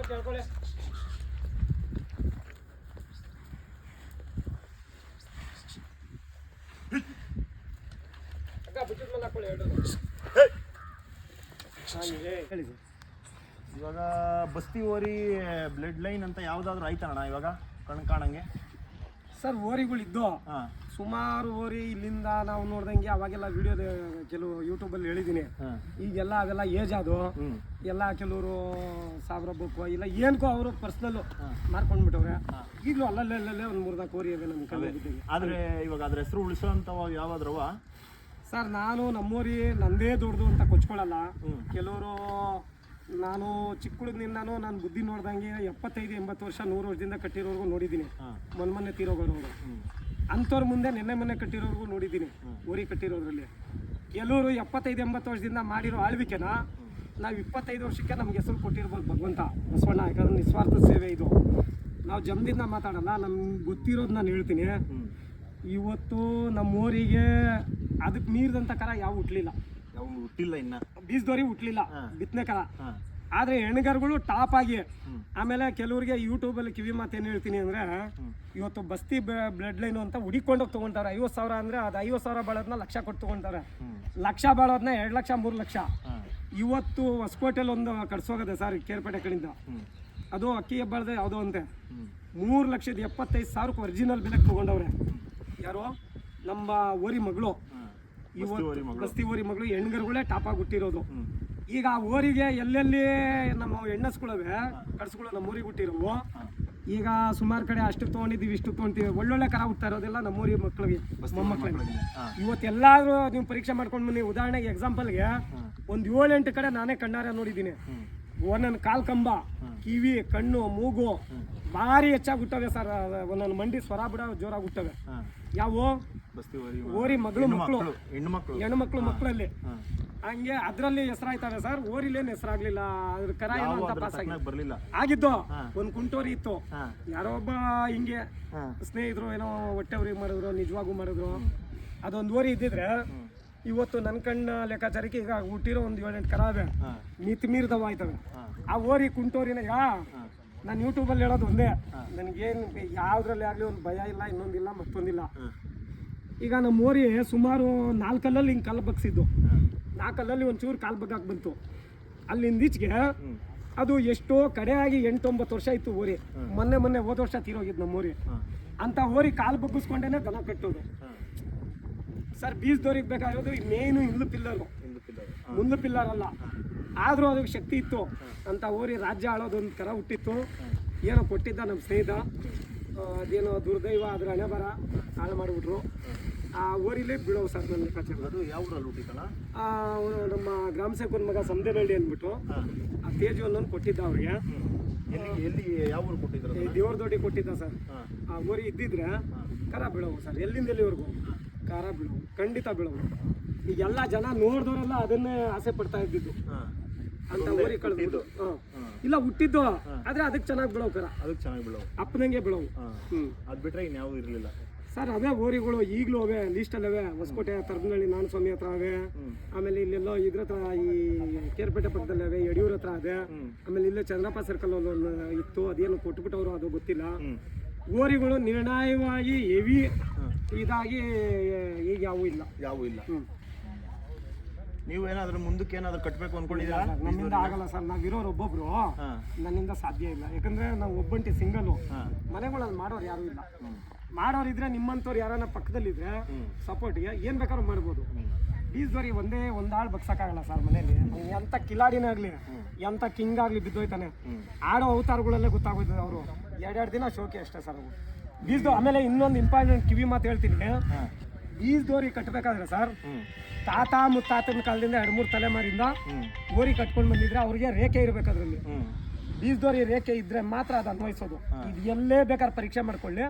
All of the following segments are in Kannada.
ಕೇಳ್ಕೊಳ್ಳಿ. ಹೇಳಿ ಸರ್. ಇವಾಗ ಬಸ್ತಿ ಓರಿ ಬ್ಲಡ್ ಲೈನ್ ಅಂತ ಯಾವುದಾದ್ರೂ ಆಯ್ತಣ್ಣ ಇವಾಗ ಕಾಣಂಗೆ? ಸರ್ ಓರಿಗಳಿದ್ದು ಸುಮಾರು ಓರಿ ಇಲ್ಲಿಂದ ನಾವು ನೋಡ್ದಂಗೆ ಅವಾಗೆಲ್ಲ ವಿಡಿಯೋ ಕೆಲವು ಯೂಟ್ಯೂಬಲ್ಲಿ ಹೇಳಿದ್ದೀನಿ. ಈಗೆಲ್ಲ ಅವೆಲ್ಲ ಏಜ್ ಅದು ಎಲ್ಲ ಕೆಲವರು ಸಾವಿರ ಬೇಕು ಇಲ್ಲ ಏನಕ್ಕೋ ಅವರು ಪರ್ಸ್ನಲ್ಲು ಮಾರ್ಕೊಂಡ್ಬಿಟ್ಟವ್ರೆ. ಈಗಲೂ ಅಲ್ಲಲ್ಲೇ ಒಂದು 3-4 ಓರಿ ಇದೆ ನಮ್ಮ ಕಡೆ. ಆದರೆ ಇವಾಗ ಅದ್ರ ಹೆಸರು ಉಳಿಸೋಂಥವು ಯಾವಾದ್ರವ? ಸರ್ ನಾನು ನಮ್ಮೂರಿ ನಂದೇ ದೊಡ್ಡದು ಅಂತ ಕೊಚ್ಕೊಳ್ಳಲ್ಲ. ಕೆಲವರು ನಾನು ಚಿಕ್ಕ ಹುಡುಗನಿಂದಾನು ನಾನು ಬುದ್ಧಿ ನೋಡ್ದಂಗೆ 75-80 ವರ್ಷ 100 ವರ್ಷದಿಂದ ಕಟ್ಟಿರೋರ್ಗು ನೋಡಿದ್ದೀನಿ. ಮೊನ್ನೆ ತೀರೋಗೋರು ಅಂಥವ್ರ ಮುಂದೆ ಮೊನ್ನೆ ಕಟ್ಟಿರೋರ್ಗು ನೋಡಿದ್ದೀನಿ. ಊರಿ ಕಟ್ಟಿರೋದ್ರಲ್ಲಿ ಕೆಲವರು 75-80 ವರ್ಷದಿಂದ ಮಾಡಿರೋ ಆಳ್ವಿಕೆನ ನಾವು 25 ವರ್ಷಕ್ಕೆ ನಮ್ಗೆ ಹೆಸರು ಕೊಟ್ಟಿರ್ಬೋದು ಭಗವಂತ ಬಸವಣ್ಣ. ಯಾಕಂದ್ರೆ ನಿಸ್ವಾರ್ಥ ಸೇವೆ ಇದು. ನಾವು ಜಮದಿಂದ ಮಾತಾಡಲ್ಲ, ನಮ್ಗೆ ಗೊತ್ತಿರೋದು ನಾನು ಹೇಳ್ತೀನಿ. ಇವತ್ತು ನಮ್ಮ ಊರಿಗೆ ಅದಕ್ಕೆ ಮೀರಿದಂಥ ಕರ ಯಾವ ಹುಟ್ಟಲಿಲ್ಲ, ಇನ್ನ ಬೀಜದೋರಿ ಹುಟ್ಟಲಿಲ್ಲ, ಬಿತ್ತನೆ ಕರ. ಆದರೆ ಹೆಣ್ಗರುಗಳು ಟಾಪ್ ಆಗಿ. ಆಮೇಲೆ ಕೆಲವರಿಗೆ ಯೂಟ್ಯೂಬಲ್ಲಿ ಕಿವಿ ಮಾತೇನು ಹೇಳ್ತೀನಿ ಅಂದರೆ, ಇವತ್ತು ಬಸ್ತಿ ಬ್ಲಡ್ ಲೈನು ಅಂತ ಹುಡಿಕೊಂಡೋಗಿ ತೊಗೊಳ್ತಾರೆ. 50,000 ಅಂದರೆ ಅದು 50,000 ಬಾಳೋದನ್ನ ಲಕ್ಷ ಕೊಟ್ಟು ತೊಗೊಳ್ತಾರೆ. ಲಕ್ಷ ಬಾಳೋದನ್ನ 2 ಲಕ್ಷ 3 ಲಕ್ಷ. ಇವತ್ತು ಹೊಸಕೋಟೆಯಲ್ಲಿ ಒಂದು ಕಟ್ಸೋಗದೆ ಸರ್ ಕೇರ್ಪೇಟೆ ಕಡೆಯಿಂದ. ಅದು ಅಕ್ಕಿ ಹೆಬ್ಬಾಳ್ದೆ ಯಾವುದೋ ಅಂತೆ 3,75,000 ಒರಿಜಿನಲ್ ಬೆಲೆಗೆ ತೊಗೊಂಡವ್ರೆ. ಯಾರು? ನಮ್ಮ ಓರಿ ಮಗಳು. ಇವತ್ತು ಬಸ್ತಿ ಓರಿ ಮಗಳು ಹೆಣ್ಗರುಗಳೇ ಟಾಪ್ ಆಗಿ ಹುಟ್ಟಿರೋದು. ಈಗ ಆ ಓರಿಗೆ ಎಲ್ಲೆಲ್ಲಿ ನಮ್ಮ ಹೆಣ್ಣಸ್ಗಳವೆ ಕಡ್ಸ್ಗಳು ನಮ್ಮ ಊರಿಗೆ ಹುಟ್ಟಿರೋವು. ಈಗ ಸುಮಾರು ಕಡೆ ಅಷ್ಟು ತೊಗೊಂಡಿದ್ದೀವಿ, ಇಷ್ಟು ತೊಗೊಂತೀವಿ. ಒಳ್ಳೊಳ್ಳೆ ಕರ ಹುಡ್ತಾ ಇರೋದೆಲ್ಲ ನಮ್ಮೂರಿ ಮಕ್ಕಳಿಗೆ, ಮೊಮ್ಮಕ್ಕಳಿಗೆ. ಇವತ್ತೆಲ್ಲಾದ್ರೂ ನೀವು ಪರೀಕ್ಷೆ ಮಾಡ್ಕೊಂಡು ಬನ್ನಿ. ಉದಾಹರಣೆಗೆ ಎಕ್ಸಾಂಪಲ್ಗೆ ಒಂದು 7-8 ಕಡೆ ನಾನೇ ಕಣ್ಣಾರೆ ನೋಡಿದ್ದೀನಿ. ಒಂದೊಂದು ಕಾಲು ಕಂಬ, ಕಿವಿ, ಕಣ್ಣು, ಮೂಗು ಭಾರಿ ಹೆಚ್ಚಾಗಿ ಹುಟ್ಟವೆ ಸರ್. ಒಂದೊಂದು ಮಂಡಿ ಸ್ವರ ಬಿಡ ಜೋರಾಗಿ ಹುಟ್ಟವೆ. ಯಾವ ಓರಿ ಮಗಳು ಮಕ್ಕಳು, ಹೆಣ್ಣು ಮಕ್ಕಳಲ್ಲಿ ಹಂಗೆ ಅದರಲ್ಲಿ ಹೆಸರಾಯ್ತವೆ ಸರ್. ಓರಿಲೇನು ಹೆಸರಾಗ್ಲಿಲ್ಲ. ಅದ್ರ ಕರ ಏನೋ ಅಂತ ಪಾಸ್ ಆಗಿದ್ದು. ಒಂದು ಕುಂಟೋರಿ ಇತ್ತು, ಯಾರೋ ಒಬ್ಬ ಹಿಂಗೆ ಸ್ನೇಹಿತರು ಏನೋ ಹೊಟ್ಟೆವ್ರಿಗೆ ಮಾಡಿದ್ರು, ನಿಜವಾಗೂ ಮಾಡಿದ್ರು. ಅದೊಂದು ಓರಿ ಇದ್ದಿದ್ರೆ ಇವತ್ತು ನನ್ನ ಕಣ್ಣ ಲೆಕ್ಕಾಚಾರಕ್ಕೆ ಈಗ ಹುಟ್ಟಿರೋ ಒಂದು 7-8 ಕರ ಅವೆ ಮೀರಿದವ ಆಯ್ತವೆ. ಆ ಓರಿ ಕುಂಟೋರಿನ ನಾನು ಯೂಟ್ಯೂಬಲ್ಲಿ ಹೇಳೋದು ಒಂದೇ, ನನಗೇನು ಯಾವುದ್ರಲ್ಲಿ ಆಗಲಿ ಒಂದು ಭಯ ಇಲ್ಲ, ಇನ್ನೊಂದಿಲ್ಲ, ಮತ್ತೊಂದಿಲ್ಲ. ಈಗ ನಮ್ಮ ಓರಿ ಸುಮಾರು 4 ಕಲ್ಲಲ್ಲಿ ಹಿಂಗೆ ಕಾಲು ಬಗ್ಸಿದ್ದು. 4 ಕಲ್ಲಲ್ಲಿ ಒಂಚೂರು ಕಾಲು ಬಗ್ಗಾಕ್ ಬಂತು. ಅಲ್ಲಿಂದೀಚೆಗೆ ಅದು ಎಷ್ಟೋ ಕಡೆಯಾಗಿ 8-9 ವರ್ಷ ಇತ್ತು ಓರಿ. ಮೊನ್ನೆ ಹೋದ ವರ್ಷ ತೀರೋಗಿದ್ದು ನಮ್ಮ ಓರಿ. ಅಂಥ ಓರಿ ಕಾಲು ಬಗ್ಗಿಸ್ಕೊಂಡೇ ದನ ಕಟ್ಟೋದು ಸರ್. ಬೀಜದವ್ರಿಗೆ ಬೇಕಾಗಿರೋದು ಮೇಯ್ನು ಹಿಂದು ಪಿಲ್ಲರು, ಮುಂದೆ ಪಿಲ್ಲರ್ ಅಲ್ಲ. ಆದರೂ ಅದಕ್ಕೆ ಶಕ್ತಿ ಇತ್ತು ಅಂತ ಓರಿ ರಾಜ್ಯ ಆಳೋದೊಂದು ಕರ ಹುಟ್ಟಿತ್ತು. ಏನೋ ಕೊಟ್ಟಿದ್ದ ನಮ್ಮ ಸ್ನೇಹಿತ, ಅದೇನೋ ದುರ್ದೈವ, ಅದ್ರ ಹಣೆ ಬರ ಹಾಳು ಮಾಡಿಬಿಟ್ರು. ಆ ಓರಿಲೇ ಬಿಡೋವು ಸರ್ ನನ್ನ ಲೆಕ್ಕಾಚಾರ. ಅದು ಯಾವ ಊರಲ್ಲಿ ಹುಟ್ಟಿತ್ತಲ್ಲ? ನಮ್ಮ ಗ್ರಾಮ ಸೇವಕನ ಮಗ ಸಮದೇನಹಳ್ಳಿ ಅಂದ್ಬಿಟ್ಟು ಆ ತೇಜವನ್ನು ಕೊಟ್ಟಿದ್ದ ಅವ್ರಿಗೆ. ಎಲ್ಲಿ ಯಾವ ಊರು ಕೊಟ್ಟಿದ್ರು? ದೇವ್ರ ದೊಡ್ಡಿ ಕೊಟ್ಟಿದ್ದ ಸರ್. ಆ ಓರಿ ಇದ್ದಿದ್ರೆ ಕರ ಬೀಳೋವು ಸರ್. ಎಲ್ಲಿಂದ ಎಲ್ಲಿವರೆಗೂ ಕರ ಬೀಳೋವು, ಖಂಡಿತ ಬೀಳೋವು. ಈಗೆಲ್ಲ ಜನ ನೋಡಿದವರೆಲ್ಲ ಅದನ್ನೇ ಆಸೆ ಪಡ್ತಾ ಇದ್ದಿದ್ದು. ಅಂತ ಓರಿ ಕಳೆದಿದ್ದು ಇಲ್ಲ ಹುಟ್ಟಿದ್ದು. ಆದ್ರೆ ಅದಕ್ಕೆ ಚೆನ್ನಾಗಿ ಬಿಡೋವು ಕರ, ಅದಕ್ಕೆ ಚೆನ್ನಾಗಿ ಬಿಡೋವು, ಅಪ್ಪನಂಗೆ ಬಿಡೋವು. ಅದು ಬಿಟ್ರೆ ಇನ್ಯಾವು ಇರಲಿಲ್ಲ ಸರ್. ಅವೇ ಓರಿಗಳು ಈಗಲೂ ಅವೇ ಲೀಸ್ಟಲ್ಲಿ ಅವೇ. ಹೊಸಕೋಟೆ ತರದನಹಳ್ಳಿ ನಾನಸ್ವಾಮಿ ಹತ್ರ ಅವೇ. ಆಮೇಲೆ ಇಲ್ಲೆಲ್ಲೋ ಇದ್ರ ಹತ್ರ ಈ ಕೇರ್ಪೇಟೆ ಪಕ್ಕದಲ್ಲಿ ಅವೇ, ಯಡಿಯೂರ ಹತ್ರ ಅದೇ. ಆಮೇಲೆ ಇಲ್ಲೇ ಚಂದ್ರಪ್ಪ ಸರ್ಕಲ್ ಒಂದು ಇತ್ತು, ಅದೇನು ಕೊಟ್ಬಿಟ್ಟವರು, ಅದು ಗೊತ್ತಿಲ್ಲ. ಓರಿಗಳು ನಿರ್ಣಯವಾಗಿ ಹೆವಿ ಇದಾಗಿ ಈಗ ಯಾವೂ ಇಲ್ಲ. ನೀವು ಏನಾದ್ರೂ ಮುಂದಕ್ಕೆ ಏನಾದ್ರು ಕಟ್ಟಬೇಕು ಅನ್ಕೊಂಡಿದ್ದೀರಾ? ನಮ್ಮಿಂದ ಆಗಲ್ಲ ಸರ್. ನಾವಿರೋರು ಒಬ್ಬೊಬ್ರು, ನನ್ನಿಂದ ಸಾಧ್ಯ ಇಲ್ಲ. ಯಾಕಂದ್ರೆ ನಾವು ಒಬ್ಬಂಟಿ ಸಿಂಗಲು. ಮನೆಗಳಲ್ಲಿ ಮಾಡೋರು ಯಾರು ಇಲ್ಲ. ಮಾಡೋರಿದ್ರೆ ನಿಮ್ಮಂಥವ್ರು ಯಾರನ್ನ ಪಕ್ಕದಲ್ಲಿದ್ರೆ ಸಪೋರ್ಟ್ಗೆ ಏನು ಬೇಕಾದ್ರೂ ಮಾಡ್ಬೋದು. ಬೀಜದವ್ರಿ ಒಂದು ಆಳು ಬಗ್ಸಕ್ಕಾಗಲ್ಲ ಸರ್ ಮನೇಲಿ. ಎಂಥ ಕಿಲಾಡಿನೇ ಆಗಲಿ, ಎಂಥ ಕಿಂಗ್ ಆಗಲಿ ಬಿದ್ದೋಯ್ತಾನೆ. ಆಡೋ ಅವತಾರಗಳಲ್ಲೇ ಗೊತ್ತಾಗೋಯ್ತದೆ ಅವರು. 2 ದಿನ ಶೋಕಿ ಅಷ್ಟೇ ಸರ್ ಅವು ಬೀಜದ. ಆಮೇಲೆ ಇನ್ನೊಂದು ಇಂಪಾರ್ಟೆಂಟ್ ಕಿವಿ ಮಾತು ಹೇಳ್ತೀನಿ. ಬೀಜದೋರಿ ಕಟ್ಟಬೇಕಾದ್ರೆ ಸರ್, ತಾತ ಮುತ್ತಾತನ ಕಾಲದಿಂದ 2-3 ತಲೆಮಾರಿಂದ ಓರಿ ಕಟ್ಕೊಂಡು ಬಂದಿದ್ರೆ ಅವ್ರಿಗೆ ರೇಖೆ ಇರಬೇಕು ಅದರಲ್ಲಿ. ಬೀಜದೋರಿ ರೇಖೆ ಇದ್ರೆ ಮಾತ್ರ ಅದು ಅನ್ವಯಿಸೋದು. ಇದು ಎಲ್ಲೇ ಬೇಕಾದ್ರೆ ಪರೀಕ್ಷೆ ಮಾಡ್ಕೊಳ್ಳಿ.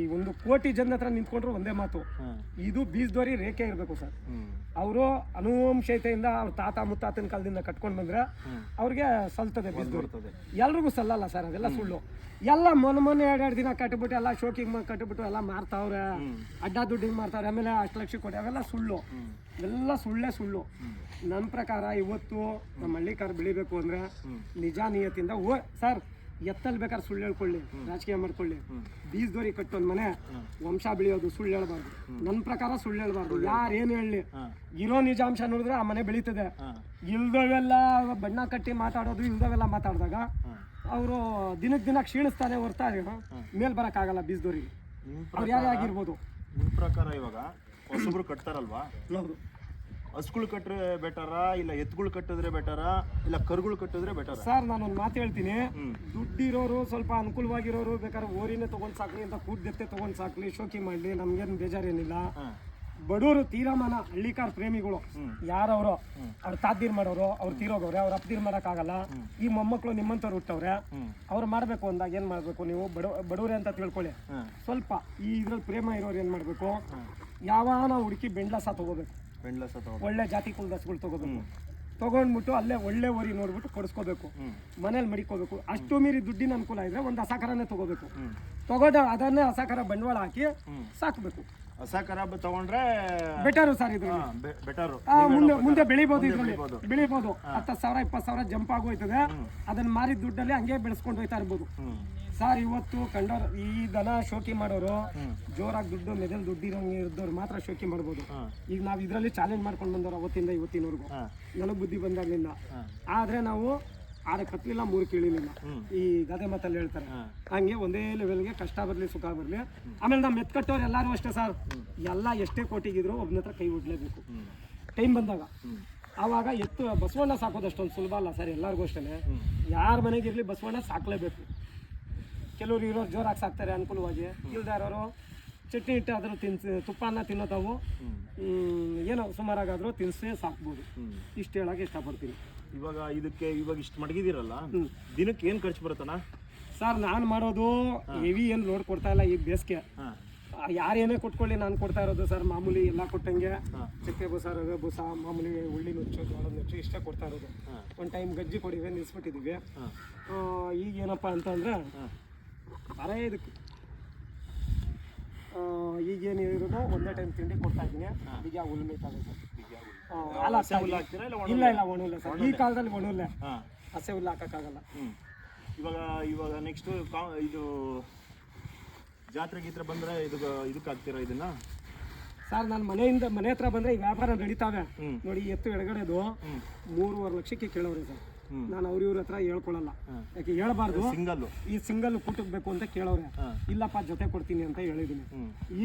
ಈ 1 ಕೋಟಿ ಜನ ಹತ್ರ ನಿಂತ್ಕೊಂಡ್ರು ಒಂದೇ ಮಾತು, ಹಾಂ ಇದು ಬೀಜದೋರಿ ರೇಖೆ ಇರಬೇಕು ಸರ್. ಹ್ಞೂ ಅವರು ಅನುವಂಶತೆಯಿಂದ ಅವ್ರ ತಾತ ಮುತ್ತಾತನ ಕಾಲದಿಂದ ಕಟ್ಕೊಂಡು ಬಂದ್ರೆ ಅವ್ರಿಗೆ ಸಲ್ತದೆ ಬೀಜದೋರಿ. ಬರ್ತದೆ. ಎಲ್ರಿಗೂ ಸಲ್ಲಲ್ಲ ಸರ್, ಅದೆಲ್ಲ ಸುಳ್ಳು. ಎಲ್ಲ ಮೊನ್ನೆ 2 ದಿನ ಕಟ್ಬಿಟ್ಟು ಎಲ್ಲ ಶೋಕಿಂಗ್ ಕಟ್ಬಿಟ್ಟು ಎಲ್ಲ ಮಾರ್ತಾವ್ರೆ, ಅಡ್ಡ ದುಡ್ಡಿಗೆ ಮಾರ್ತಾವ್ರೆ, ಆಮೇಲೆ 10 ಲಕ್ಷ ಕೊಡಿ, ಅವೆಲ್ಲ ಸುಳ್ಳು, ಎಲ್ಲ ಸುಳ್ಳೇ ಸುಳ್ಳು. ನನ್ನ ಪ್ರಕಾರ ಇವತ್ತು ನಮ್ಮ ಹಳ್ಳಿಕಾರ ಬೆಳಿಬೇಕು ಅಂದ್ರೆ ನಿಜ ನಿಯತ್ತಿಂದ ಸರ್, ಎತ್ತಲ್ ಬೇಕಾದ್ರೆ ಸುಳ್ಳು ಹೇಳ್ಕೊಳ್ಳಿ, ರಾಜಕೀಯ ಮಾಡ್ಕೊಳ್ಳಿ, ಬೀಜದೋರಿ ಕಟ್ಟೊಂದು ಮನೆ ವಂಶ ಬೆಳೆಯೋದು ಸುಳ್ಳು ಹೇಳ್ಬಾರ್ದು. ನನ್ನ ಪ್ರಕಾರ ಸುಳ್ಳು ಹೇಳ್ಬಾರ್ದು. ಯಾರೇನು ಹೇಳಿ, ಇರೋ ನಿಜಾಂಶ ನೋಡಿದ್ರೆ ಆ ಮನೆ ಬೆಳೀತದೆ. ಇಲ್ದವೆಲ್ಲ ಬಣ್ಣ ಕಟ್ಟಿ ಮಾತಾಡೋದು, ಇಲ್ದವೆಲ್ಲ ಮಾತಾಡಿದಾಗ ಅವರು ದಿನಕ್ಕೆ ದಿನ ಕ್ಷೀಣಿಸ್ತಾನೆ ಹೊರ್ತಾರೆ, ಮೇಲ್ ಬರೋಕ್ಕಾಗಲ್ಲ ಬೀಜದೋರಿಗೆ. ಅವ್ರು ಯಾರೇ ಆಗಿರ್ಬೋದು. ನಿಮ್ಮ ಪ್ರಕಾರ ಇವಾಗ ಹೊಸಬ್ರು ಕಟ್ತಾರಲ್ವಾ, ಹೌದು. ಹಸುಗಳು ಕಟ್ಟರೆ ಬೆಟರಾ, ಇಲ್ಲ ಎತ್ತುಗಳು ಕಟ್ಟಿದ್ರೆ ಬೆಟರಾ, ಇಲ್ಲ ಕರುಗಳು ಕಟ್ಟಿದ್ರೆ ಬೆಟರಾ? ಸರ್ ನಾನೊಂದು ಮಾತು ಹೇಳ್ತೀನಿ, ದುಡ್ಡಿರೋರು ಸ್ವಲ್ಪ ಅನುಕೂಲವಾಗಿರೋರು ಬೇಕಾದ್ರೆ ಓರಿನೇ ತೊಗೊಂಡು ಸಾಕ್ಲಿ ಅಂತ ಕೂಡ್ದೆತ್ತೆ ತೊಗೊಂಡು ಸಾಕ್ಲಿ, ಶೋಕಿ ಮಾಡಲಿ, ನಮ್ಗೇನು ಬೇಜಾರೇನಿಲ್ಲ. ಬಡವರು ತೀರಮಾನ ಹಳ್ಳಿಕಾರ ಪ್ರೇಮಿಗಳು ಯಾರವರು, ಅವ್ರು ತಾದ್ದೀರ್ ಮಾಡೋರು, ಅವ್ರು ತೀರೋಗವ್ರೆ, ಅವ್ರು ಅಪ್ದೀರ್ ಮಾಡೋಕ್ಕಾಗಲ್ಲ. ಈ ಮೊಮ್ಮಕ್ಕಳು ನಿಮ್ಮಂಥವ್ರು ಹುಟ್ಟವ್ರೆ, ಅವ್ರು ಮಾಡಬೇಕು ಅಂದಾಗ ಏನು ಮಾಡಬೇಕು, ನೀವು ಬಡವ್ರೆ ಅಂತ ತಿಳ್ಕೊಳ್ಳಿ. ಸ್ವಲ್ಪ ಈ ಇದ್ರಲ್ಲಿ ಪ್ರೇಮ ಇರೋರು ಏನು ಮಾಡಬೇಕು, ಯಾವಾನ ಹುಡುಕಿ ಬೆಂಡ್ಲಸ ತೊಗೋಬೇಕು, ಒಳ್ಳೆ ಜಾತಿ ಕುಲದ ಹಸುಗಳು ತೊಗೋಬೇಕು. ತೊಗೊಂಡ್ಬಿಟ್ಟು ಅಲ್ಲೇ ಒಳ್ಳೆ ಓರಿ ನೋಡ್ಬಿಟ್ಟು ಕೊಡಿಸ್ಕೋಬೇಕು, ಮನೇಲಿ ಮಡಿಕೋಬೇಕು. ಅಷ್ಟು ಮೀರಿ ದುಡ್ಡಿನ ಅನುಕೂಲ ಇದ್ರೆ ಒಂದು ಹಸಕರನೇ ತೊಗೋಬೇಕು. ತಗೊಂಡು ಅದನ್ನೇ ಹಸಕರ ಬಂಡವಾಳ ಹಾಕಿ ಸಾಕಬೇಕು. ಹಸಕರ ತಗೊಂಡ್ರೆ ಬೆಟರು ಸರ್, ಇದು ಬೆಟರು. ಮುಂದೆ ಬೆಳಿಬೋದು, ಇದರಲ್ಲಿ ಬೆಳಿಬೋದು. 10,000 20,000 ಜಂಪ್ ಆಗೋಯ್ತದೆ. ಅದನ್ನ ಮಾರಿದ ದುಡ್ಡಲ್ಲಿ ಹಂಗೆ ಬೆಳೆಸ್ಕೊಂಡು ಹೋಯ್ತಾ ಇರ್ಬೋದು ಸರ್. ಇವತ್ತು ಕಂಡೋರು ಈ ದನ ಶೋಕಿ ಮಾಡೋರು, ಜೋರಾಗಿ ದುಡ್ಡು ಮೆದಲ್ ದುಡ್ಡು ಇರೋರು ಮಾತ್ರ ಶೋಕಿ ಮಾಡ್ಬೋದು. ಈಗ ನಾವು ಇದರಲ್ಲಿ ಚಾಲೆಂಜ್ ಮಾಡ್ಕೊಂಡು ಬಂದವರು ಅವತ್ತಿಂದ ಇವತ್ತಿನವರೆಗೂ, ನನಗೆ ಬುದ್ಧಿ ಬಂದಾಗಲಿಲ್ಲ. ಆದ್ರೆ ನಾವು 6 ಕತ್ತಲಿಲ್ಲ 3 ಕೀಳಿಲಿಲ್ಲ, ಈ ಗಾದೆ ಮಾತಲ್ಲಿ ಹೇಳ್ತಾರೆ. ಹಂಗೆ ಒಂದೇ ಲೆವೆಲ್ಗೆ ಕಷ್ಟ ಬರಲಿ ಸುಖ ಬರಲಿ. ಆಮೇಲೆ ನಾವು ಮೆತ್ಕಟ್ಟವ್ರು ಎಲ್ಲರೂ ಅಷ್ಟೇ ಸರ್, ಎಲ್ಲ ಎಷ್ಟೇ ಕೋಟಿಗಿದ್ರು ಒಬ್ಬನ ಹತ್ರ ಕೈ ಒಡ್ಲೇಬೇಕು ಟೈಮ್ ಬಂದಾಗ. ಆವಾಗ ಎತ್ತು ಬಸವಣ್ಣ ಸಾಕೋದು ಅಷ್ಟೊಂದು ಸುಲಭ ಅಲ್ಲ ಸರ್, ಎಲ್ಲರಿಗೂ ಅಷ್ಟೇ. ಯಾರ ಮನೆಗಿರಲಿ ಬಸವಣ್ಣ ಸಾಕಲೇಬೇಕು. ಕೆಲವರು ಇರೋರು ಜೋರಾಗಿ ಸಾಕ್ತಾರೆ ಅನುಕೂಲವಾಗಿ, ಇಲ್ದಾರವರು ಚಟ್ನಿ ಇಟ್ಟು ಆದರೂ ತುಪ್ಪನ ತಿನ್ನೋ ತಾವು ಏನೋ ಸುಮಾರಾಗಾದರೂ ತಿನ್ಸೇ ಸಾಕ್ಬೋದು. ಇಷ್ಟು ಹೇಳೋಕೆ ಇಷ್ಟಪಡ್ತೀನಿ. ಇವಾಗ ಇಷ್ಟು ಮಡಗಿದಿರಲ್ಲ, ದಿನಕ್ಕೆ ಏನು ಖರ್ಚು ಬರುತ್ತಣ್ಣ? ಸರ್ ನಾನು ಮಾಡೋದು ಹೆವಿ ಏನು ಲೋಡ್ ಕೊಡ್ತಾ ಇಲ್ಲ. ಈಗ ಬೇಸಿಗೆ ಯಾರೇನೇ ಕೊಟ್ಕೊಳ್ಳಿ, ನಾನು ಕೊಡ್ತಾ ಇರೋದು ಸರ್ ಮಾಮೂಲಿ ಎಲ್ಲ ಕೊಟ್ಟಂಗೆ ಚಕ್ಕೆ ಬೂಸ, ರವೆ ಬೂಸ, ಮಾಮೂಲಿ ಉಳ್ಳಿ ನುಚ್ಚು, ಜೋಳದ ನುಚ್ಚು ಇಷ್ಟೇ ಕೊಡ್ತಾ ಇರೋದು. ಒಂದು ಟೈಮ್ ಗಜ್ಜಿ ಕೊಡಿವೆ ನಿಲ್ಲಿಸ್ಬಿಟ್ಟಿದ್ದೀವಿ. ಈಗ ಏನಪ್ಪ ಅಂತಂದರೆ ಬರೇ ಇದಕ್ಕೆ ಈಗೇನಿರೋದು ಒಂದೇ ಟೈಮ್ ತಿಂಡಿ ಕೊಡ್ತಾ ಇದ್ದೀನಿ. ಬೀಜ ಹುಲ್ಲು ಮೇಯ್ತಾಗುತ್ತೆ. ಇಲ್ಲ ಒಣುಲ್ಲ ಸರ್, ಈ ಕಾಲದಲ್ಲಿ ಒಣುಲ್ಲ, ಹಸೆ ಹುಲ್ಲು ಹಾಕೋಕ್ಕಾಗಲ್ಲ. ಇವಾಗ ನೆಕ್ಸ್ಟ್ ಇದು ಜಾತ್ರೆ ಗೀತ್ರೆ ಬಂದರೆ ಇದಕ್ಕೆ ಹಾಕ್ತೀರಾ ಇದನ್ನ? ಸರ್ ನಾನು ಮನೆ ಹತ್ರ ಬಂದರೆ ಈ ವ್ಯಾಪಾರ ನಡೀತಾವೆ ನೋಡಿ. ಎತ್ತು ಎಡಗಡೆದು 3.5 ಲಕ್ಷಕ್ಕೆ ಕೇಳೋರಿ ಸರ್. ನಾನು ಇವ್ರ ಹತ್ರ ಹೇಳ್ಕೊಳ್ಳಲ್ಲ, ಯಾಕೆ ಹೇಳ್ಬಾರ್ದು. ಈ ಸಿಂಗಲ್ ಕೂಟಕ್ಕೆ ಬೇಕು ಅಂತ ಕೇಳೋರೆ, ಇಲ್ಲಪ್ಪ ಜೊತೆ ಕೊಡ್ತೀನಿ ಅಂತ ಹೇಳಿದ್ದೀನಿ.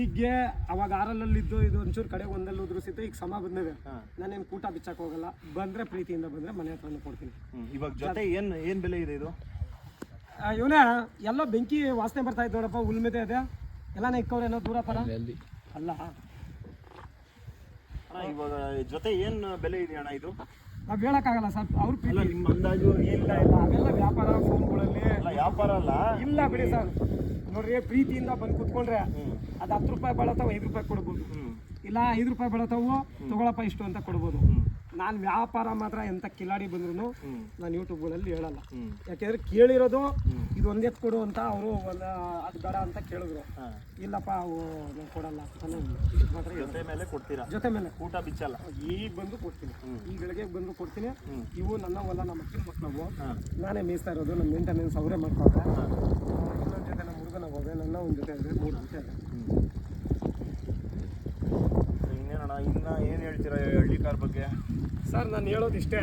ಈಗ್ಗೆ ಅವಾಗ 6ರಲ್ಲಿದ್ದು ಇದು ಒಂಚೂರು ಕಡೆ ಒಂದಲ್ಲಿ ಉದುರಿಸಿತ್ತು. ಈಗ ಸಮ ಬಂದಿದೆ, ನಾನೇನು ಕೂಟ ಬಿಚ್ಚಕ್ಕೆ ಹೋಗಲ್ಲ. ಬಂದರೆ ಪ್ರೀತಿಯಿಂದ ಬಂದರೆ ಮನೆ ಹತ್ರನೂ ಕೊಡ್ತೀನಿ. ಇವಾಗ ಜೊತೆ ಏನು ಬೆಲೆ ಇದೆ ಇದು? ಇವನೇ ಎಲ್ಲ ಬೆಂಕಿ ವಾಸನೆ ಬರ್ತಾ ಇತ್ತು ನೋಡಪ್ಪ, ಹುಲ್ಮೆದೆ ಇದೆ ಎಲ್ಲ ಇಕ್ಕವ್ರೇನೋ ದೂರ ಪರ ಅಲ್ಲ. ಇವಾಗ ಜೊತೆ ಏನು ಬೆಲೆ ಇದೆ ಅಣ್ಣ ಇದು? ನಾವು ಹೇಳಕ್ಕಾಗಲ್ಲ ಸರ್, ಅವ್ರ ನಿಮ್ಮ ಅಂದಾಜು? ಇಲ್ಲ ಅವೆಲ್ಲ ವ್ಯಾಪಾರ ಫೋನ್ಗಳಲ್ಲಿ ವ್ಯಾಪಾರ ಅಲ್ಲ. ಇಲ್ಲ ಬಿಡಿ ಸರ್, ನೋಡ್ರಿ ಪ್ರೀತಿಯಿಂದ ಬಂದು ಕುತ್ಕೊಂಡ್ರೆ ಅದು 10 ರೂಪಾಯಿ ಬಳತಾವ 5 ರೂಪಾಯಿ ಕೊಡ್ಬೋದು, ಇಲ್ಲ 5 ರೂಪಾಯಿ ಬಳತಾವು ತಗೊಳಪ್ಪ ಇಷ್ಟು ಅಂತ ಕೊಡ್ಬೋದು. ನಾನು ವ್ಯಾಪಾರ ಮಾತ್ರ ಎಂಥ ಕಿಲಾಡಿ ಬಂದ್ರು ನಾನು ಯೂಟ್ಯೂಬ್ಗಳಲ್ಲಿ ಹೇಳಲ್ಲ. ಯಾಕೆಂದ್ರೆ ಕೇಳಿರೋದು ಇದು ಒಂದೆತ್ತು ಕೊಡು ಅಂತ ಅವರು ಅದು ಬೇಡ ಅಂತ ಕೇಳಿದ್ರು. ಇಲ್ಲಪ್ಪ ನಾನು ಕೊಡಲ್ಲ ಮಾತ್ರ ಜೊತೆ ಮೇಲೆ ಕೊಡ್ತೀರಾ? ಜೊತೆ ಮೇಲೆ ಊಟ ಬಿಚ್ಚಲ್ಲ. ಈಗ ಬಂದು ಕೊಡ್ತೀನಿ, ಈ ಗಳಿಗೆ ಬಂದು ಕೊಡ್ತೀನಿ. ಇವು ನನ್ನವಲ್ಲ, ನಮ್ಮ ಅಕ್ಕನ ಮಕ್ಕಳು, ನಾನೇ ಮೇಯಿಸ್ತಾ ಇರೋದು. ನಮ್ಮ ಮೇಂಟೆನೆನ್ಸ್ ಅವರೇ ಮಾಡ್ಕೊಳ್ತಾರೆ. ಇನ್ನೊಂದು ಜೊತೆ ನಮ್ಮ ಹುಡುಗನ ಹೋದೆ, ನನ್ನ ಒಂದು ಜೊತೆ ಇದೆ, 3 ಜೊತೆ ಇದೆ. ಇನ್ನೇನಣ್ಣ ಇನ್ನು ಏನು ಹೇಳ್ತೀರಾ ಹಳ್ಳಿ ಕಾರ್ ಬಗ್ಗೆ? ಸರ್ ನಾನು ಹೇಳೋದು ಇಷ್ಟೇ,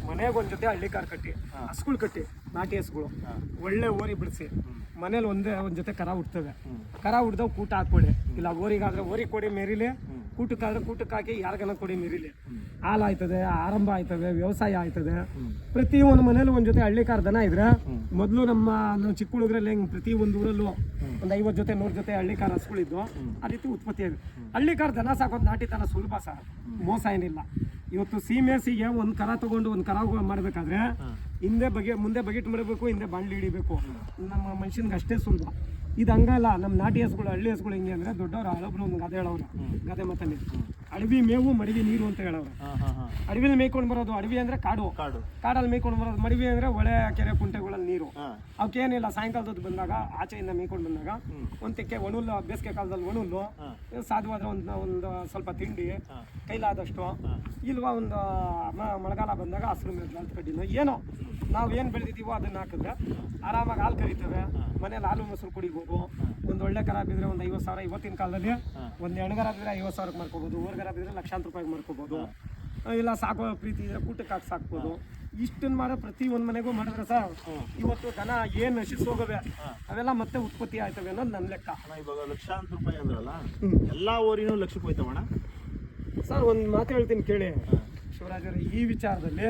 ಮನೆಗೊಂದು ಜೊತೆ ಹಳ್ಳಿ ಕಾರ್ ಕಟ್ಟಿ, ಹಸುಗಳು ಕಟ್ಟಿ, ನಾಟಿ ಹಸುಗಳು ಒಳ್ಳೆ ಓರಿ ಬಿಡಿಸಿ, ಮನೇಲಿ ಒಂದು ಜೊತೆ ಕರ ಹುಡ್ತವೆ. ಕರ ಹುಡ್ದವ್ ಕೂಟ ಹಾಕೊಳ್ಳಿ, ಇಲ್ಲ ಓರಿಗಾದ್ರೆ ಓರಿ ಕೊಡಿ ಮೆರಿಲಿ, ಕೂಟಕ್ಕಾದ್ರೆ ಕೂಟಕ್ಕೆ ಹಾಕಿ ಯಾರಿಗನ ಕೊಡಿ ಮೆರಿಲಿ. ಹಾಲು ಆಯ್ತದೆ, ಆರಂಭ ಆಯ್ತದೆ, ವ್ಯವಸಾಯ ಆಯ್ತದೆ. ಪ್ರತಿ ಒಂದು ಮನೇಲಿ ಒಂದು ಜೊತೆ ಹಳ್ಳಿ ಕಾರ್ ದನ ಇದ್ರೆ, ಮೊದಲು ನಾವು ಚಿಕ್ಕ ಹುಡುಗರಲ್ಲಿ ಹೆಂಗೆ ಪ್ರತಿ ಒಂದು ಊರಲ್ಲೂ ಒಂದು 50 ಜೊತೆ 100 ಜೊತೆ ಹಳ್ಳಿ ಕಾರ್ ಹಸುಗಳಿದ್ವು, ಆ ರೀತಿ ಉತ್ಪತ್ತಿ ಆಗಿದೆ. ಹಳ್ಳಿ ಕಾರ್ ದನ ಸಾಕೋದು ನಾಟಿ ತನ ಸುಲಭ ಸರ್, ಮೋಸ ಏನಿಲ್ಲ. ಇವತ್ತು ಸೀಮೆಸಿಗೆ ಒಂದು ಕರ ತಗೊಂಡು ಒಂದು ಕರ ಮಾಡಬೇಕಾದ್ರೆ ಮುಂದೆ ಬಗೆಟ್ ಮಾಡಬೇಕು, ಹಿಂದೆ ಬಾಂಡ್ಲಿ ಹಿಡಿಬೇಕು. ನಮ್ಮ ಮನುಷ್ಯನಿಗೆ ಅಷ್ಟೇ ಸುಲಭ. ಇದು ಹಂಗಲ್ಲ. ನಮ್ಮ ನಾಟಿ ಹಸುಗಳು ಹಳ್ಳಿ ಹಸುಗಳು ಹೆಂಗೆ ಅಂದರೆ ದೊಡ್ಡವ್ರು ಹಳಬ್ರು ಒಂದು ಗಾದೆ ಹೇಳೋರು, ಗಾದೆ ಮಾತಲ್ಲಿ ಅಡವಿ ಮೇವು ಮಡವಿ ನೀರು ಅಂತ ಹೇಳೋರು. ಅಡವಿಲಿ ಮೇಯ್ಕೊಂಡು ಬರೋದು, ಅಡವಿ ಅಂದರೆ ಕಾಡು, ಕಾಡಲ್ಲಿ ಮೇಯ್ಕೊಂಡು ಬರೋದು. ಮಡವಿ ಅಂದರೆ ಹೊಳೆ ಕೆರೆ ಕುಂಟೆಗಳಲ್ಲಿ ನೀರು. ಅವಕ್ಕೇನಿಲ್ಲ, ಸಾಯಂಕಾಲದೊತ್ತು ಬಂದಾಗ ಆಚೆಯಿಂದ ಮೇಯ್ಕೊಂಡು ಬಂದಾಗ ಒಂದು ತೆಕ್ಕೆ ಒಣುಲ್ಲು, ಬೇಸಿಗೆ ಕಾಲದಲ್ಲಿ ಒಣುಲ್ಲು, ಸಾಧ್ಯವಾದ್ರೆ ಒಂದು ಸ್ವಲ್ಪ ತಿಂಡಿ ಕೈಲಾದಷ್ಟು, ಇಲ್ವಾ ಒಂದು ಮಳೆಗಾಲ ಬಂದಾಗ ಹಸಿರು ಮೇಲೆ ಜೋಳದ ಕಡ್ಡಿನೋ ಏನೋ ನಾವು ಏನು ಬೆಳೆದಿದ್ದೀವೋ ಅದನ್ನ ಹಾಕಿದ್ರೆ ಆರಾಮಾಗಿ ಹಾಲು ಕರಿತೇವೆ. ಮನೇಲಿ ಹಾಲು ಮೊಸರು ಕುಡಿಬೋದು. ಒಂದು ಒಳ್ಳೆ ಕರ ಬಿದ್ದರೆ ಒಂದು 50,000, ಇವತ್ತಿನ ಕಾಲದಲ್ಲಿ ಒಂದು ಹೆಣ್ಗರ ಬಿದ್ದರೆ 50,000ಕ್ಕೆ ಮಾರ್ಕೋಬೋದು, ಊರ್ಗರ ಬಿದ್ದರೆ ಲಕ್ಷಾಂತರ ರೂಪಾಯಿಗೆ ಮಾರ್ಕೋಬೋದು. ಇಲ್ಲ ಸಾಕೋ ಪ್ರೀತಿ ಇದ್ರೆ ಕೂಟಕ್ಕೆ ಹಾಕಿ ಸಾಕ್ಬೋದು. ಇಷ್ಟನ್ನು ಮಾಡೋ ಪ್ರತಿ ಒಂದು ಮನೆಗೂ ಮಾಡಿದ್ರೆ ಸರ್ ಇವತ್ತು ದನ ಏನು ನಶಿಸೋಗವೆ ಅವೆಲ್ಲ ಮತ್ತೆ ಉತ್ಪತ್ತಿ ಆಯ್ತವೆ ಅನ್ನೋದು ನನ್ನ ಲೆಕ್ಕ. ಇವಾಗ ಲಕ್ಷಾಂತರ ರೂಪಾಯಿ ಅಂದ್ರಲ್ಲ, ಎಲ್ಲ ಓರಿನೂ ಲಕ್ಷಕ್ಕೆ ಹೋಯ್ತವಣ್ಣ ಸರ್. ಒಂದು ಮಾತು ಹೇಳ್ತೀನಿ ಕೇಳಿ ಶಿವರಾಜ್ ಅವರೇ, ಈ ವಿಚಾರದಲ್ಲಿ